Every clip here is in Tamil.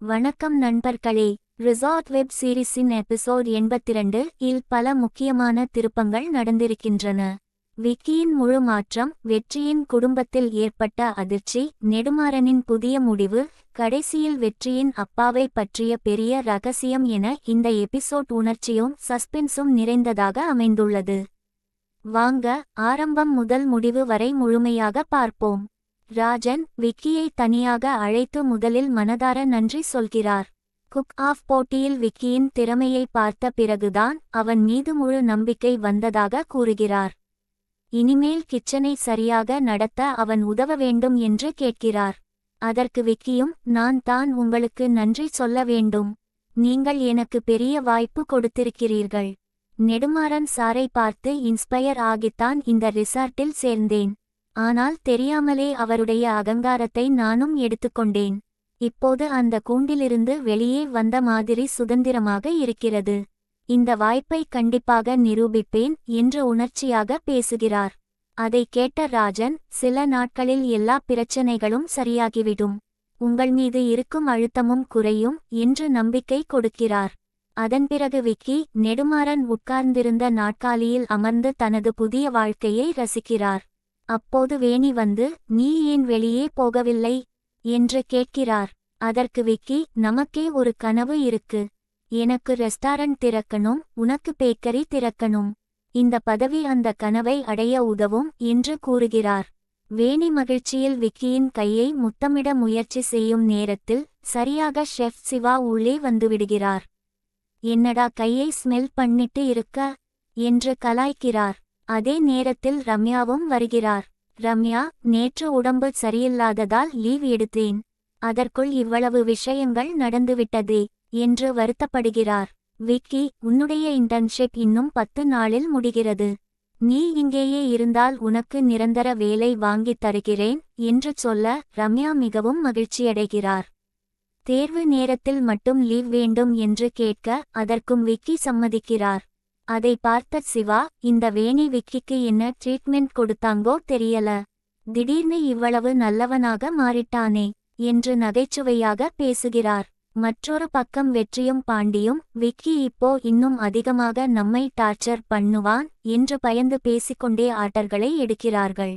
வணக்கம் நண்பர்களே. ரிசார்ட் வெப் சீரிஸின் எபிசோட் 82 இல் பல முக்கியமான திருப்பங்கள் நடந்திருக்கின்றன. விக்கியின் முழு மாற்றம், வெற்றியின் குடும்பத்தில் ஏற்பட்ட அதிர்ச்சி, நெடுமாறனின் புதிய முடிவு, கடைசியில் வெற்றியின் அப்பாவை பற்றிய பெரிய ரகசியம் என இந்த எபிசோட் உணர்ச்சியும் சஸ்பென்ஸும் நிறைந்ததாக அமைந்துள்ளது. வாங்க, ஆரம்பம் முதல் முடிவு வரை முழுமையாக பார்ப்போம். ராஜன் விக்கியை தனியாக அழைத்து முதலில் மனதார நன்றி சொல்கிறார். குக் ஆஃப் போட்டியில் விக்கியின் திறமையை பார்த்த பிறகுதான் அவன் மீது முழு நம்பிக்கை வந்ததாக கூறுகிறார். இனிமேல் கிச்சனை சரியாக நடத்த அவன் உதவ வேண்டும் என்று கேட்கிறார். அதற்கு விக்கியும், நான் தான் உங்களுக்கு நன்றி சொல்ல வேண்டும். நீங்கள் எனக்கு பெரிய வாய்ப்பு கொடுத்திருக்கிறீர்கள். நெடுமாறன் சாரை பார்த்து இன்ஸ்பயர் ஆகித்தான் இந்த ரிசார்ட்டில் சேர்ந்தேன். ஆனால் தெரியாமலே அவருடைய அகங்காரத்தை நானும் எடுத்துக்கொண்டேன். இப்போது அந்த கூண்டிலிருந்து வெளியே வந்த மாதிரி சுதந்திரமாக இருக்கிறது. இந்த வாய்ப்பை கண்டிப்பாக நிரூபிப்பேன் என்று உணர்ச்சியாக பேசுகிறார். அதை கேட்ட ராஜன், சில நாட்களில் எல்லா பிரச்சனைகளும் சரியாகிவிடும். உங்கள் மீது இருக்கும் அழுத்தமும் குறையும் என்று நம்பிக்கை கொடுக்கிறார். அதன்பிறகு விக்கி நெடுமாறன் உட்கார்ந்திருந்த நாற்காலியில் அமர்ந்து தனது புதிய வாழ்க்கையை ரசிக்கிறார். அப்போது வேணி வந்து, நீ ஏன் வெளியே போகவில்லை என்று கேட்கிறார். அதற்கு விக்கி, நமக்கே ஒரு கனவு இருக்கு. எனக்கு ரெஸ்டாரண்ட் திறக்கணும், உனக்கு பேக்கரி திறக்கணும். இந்த பதவி அந்த கனவை அடைய உதவும் என்று கூறுகிறார். வேணி மகிழ்ச்சியில் விக்கியின் கையை முத்தமிட முயற்சி செய்யும் நேரத்தில் சரியாக ஷெஃப் சிவா உள்ளே வந்துவிடுகிறார். என்னடா கையை ஸ்மெல் பண்ணிட்டு இருக்க என்று கலாய்க்கிறார். அதே நேரத்தில் ரம்யாவும் வருகிறார். ரம்யா, நேற்று உடம்பு சரியில்லாததால் லீவ் எடுத்தேன். அதற்குள் இவ்வளவு விஷயங்கள் நடந்துவிட்டதே என்று வருத்தப்படுகிறார். விக்கி, உன்னுடைய இன்டர்ன்ஷிப் இன்னும் 10 நாளில் முடிகிறது. நீ இங்கேயே இருந்தால் உனக்கு நிரந்தர வேலை வாங்கித் தருகிறேன் என்று சொல்ல ரம்யா மிகவும் மகிழ்ச்சியடைகிறார். தேர்வு நேரத்தில் மட்டும் லீவ் வேண்டும் என்று கேட்க அதற்கும் விக்கி சம்மதிக்கிறார். அதை பார்த்த சிவா, இந்த வேணி விக்கிக்கு என்ன ட்ரீட்மெண்ட் கொடுத்தாங்கோ தெரியல. திடீர்னு இவ்வளவு நல்லவனாக மாறிட்டானே என்று நகைச்சுவையாக பேசுகிறார். மற்றொரு பக்கம் வெற்றியும் பாண்டியும், விக்கி இப்போ இன்னும் அதிகமாக நம்மை டார்ச்சர் பண்ணுவான் என்று பயந்து பேசிக்கொண்டே ஆட்டர்களை எடுக்கிறார்கள்.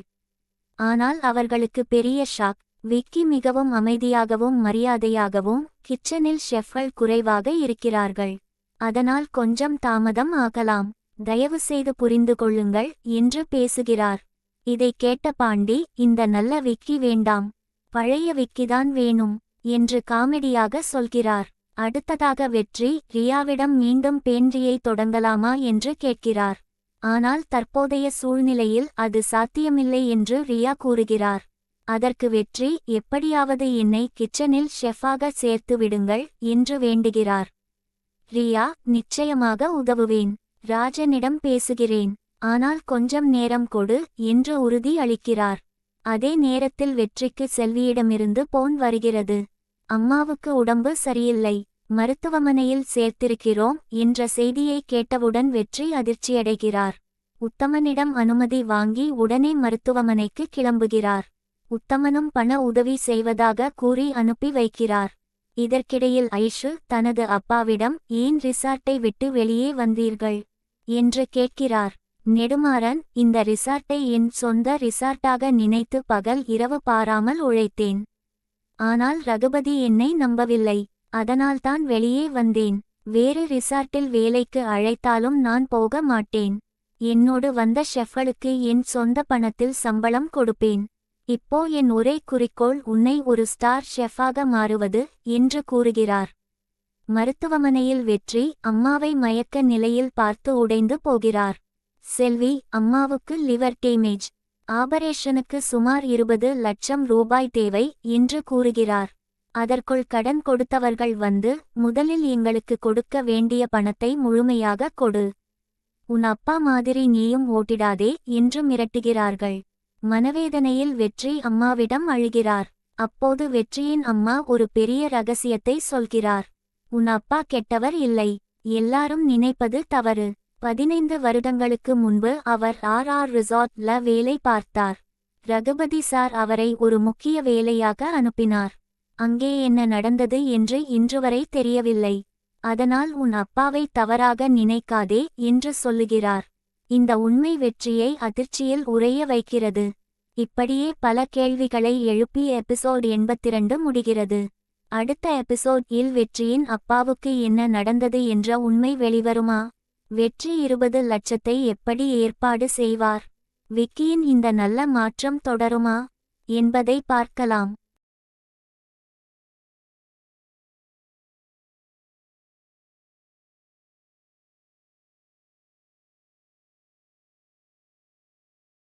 ஆனால் அவர்களுக்கு பெரிய ஷாக். விக்கி மிகவும் அமைதியாகவும் மரியாதையாகவும், கிச்சனில் ஷெஃப்கள் குறைவாக இருக்கிறார்கள். அதனால் கொஞ்சம் தாமதம் ஆகலாம். தயவு செய்து புரிந்து கொள்ளுங்கள் என்று பேசுகிறார். இதை கேட்ட பாண்டி, இந்த நல்ல விக்கி வேண்டாம், பழைய விக்கிதான் வேணும் என்று காமெடியாக சொல்கிறார். அடுத்ததாக வெற்றி ரியாவிடம் மீண்டும் பேன்றியை தொடங்கலாமா என்று கேட்கிறார். ஆனால் தற்போதைய சூழ்நிலையில் அது சாத்தியமில்லை என்று ரியா கூறுகிறார். அதற்கு வெற்றி, எப்படியாவது என்னை கிச்சனில் ஷெஃபாக சேர்த்து விடுங்கள் என்று வேண்டுகிறார். ரியா, நிச்சயமாக உதவுவேன். ராஜனிடம் பேசுகிறேன். ஆனால் கொஞ்சம் நேரம் கொடு என்று உறுதி அளிக்கிறார். அதே நேரத்தில் வெற்றிக்கு செல்வியிடமிருந்து போன் வருகிறது. அம்மாவுக்கு உடம்பு சரியில்லை, மருத்துவமனையில் சேர்த்திருக்கிறோம் என்ற செய்தியை கேட்டவுடன் வெற்றி அதிர்ச்சியடைகிறார். உத்தமனிடம் அனுமதி வாங்கி உடனே மருத்துவமனைக்கு கிளம்புகிறார். உத்தமனும் பண உதவி செய்வதாக கூறி அனுப்பி வைக்கிறார். இதற்கிடையில் ஐஷு தனது அப்பாவிடம், ஏன் ரிசார்ட்டை விட்டு வெளியே வந்தீர்கள் என்று கேட்கிறார். நெடுமாறன், இந்த ரிசார்ட்டை என் சொந்த ரிசார்ட்டாக நினைத்து பகல் இரவு பாராமல் உழைத்தேன். ஆனால் ரகுபதி என்னை நம்பவில்லை. அதனால்தான் வெளியே வந்தேன். வேறு ரிசார்ட்டில் வேலைக்கு அழைத்தாலும் நான் போக மாட்டேன். என்னோடு வந்த ஷெஃப்களுக்கு என் சொந்த பணத்தில் சம்பளம் கொடுப்பேன். இப்போ என் ஒரே குறிக்கோள் உன்னை ஒரு ஸ்டார் ஷெஃபாக மாறுவது என்று கூறுகிறார். மருத்துவமனையில் வெற்றி அம்மாவை மயக்க நிலையில் பார்த்து உடைந்து போகிறார். செல்வி, அம்மாவுக்கு லிவர் டேமேஜ், ஆபரேஷனுக்கு சுமார் 20 லட்சம் ரூபாய் தேவை என்று கூறுகிறார். அதற்குள் கடன் கொடுத்தவர்கள் வந்து, முதலில் எங்களுக்கு கொடுக்க வேண்டிய பணத்தை முழுமையாக கொடு. உன் அப்பா மாதிரி நீயும் ஓட்டிடாதே என்று மிரட்டுகிறார்கள். மனவேதனையில் வெற்றி அம்மாவிடம் அழுகிறார். அப்போது வெற்றியின் அம்மா ஒரு பெரிய ரகசியத்தை சொல்கிறார். உன் அப்பா கெட்டவர் இல்லை, எல்லாரும் நினைப்பது தவறு. 15 வருடங்களுக்கு முன்பு அவர் ஆர் ரிசார்ட்ல வேலை பார்த்தார். ரகுபதி சார் அவரை ஒரு முக்கிய வேலையாக அனுப்பினார். அங்கே என்ன நடந்தது என்று இன்றுவரை தெரியவில்லை. அதனால் உன் அப்பாவை தவறாக நினைக்காதே என்று சொல்லுகிறார். இந்த உண்மை வெற்றியை அதிர்ச்சியில் உறைய வைக்கிறது. இப்படியே பல கேள்விகளை எழுப்பி எபிசோட் 82 முடிகிறது. அடுத்த எபிசோட் இல் வெற்றியின் அப்பாவுக்கு என்ன நடந்தது என்ற உண்மை வெளிவருமா? வெற்றி 20 லட்சத்தை எப்படி ஏற்பாடு செய்வார்? விக்கியின் இந்த நல்ல மாற்றம் தொடருமா என்பதை பார்க்கலாம்.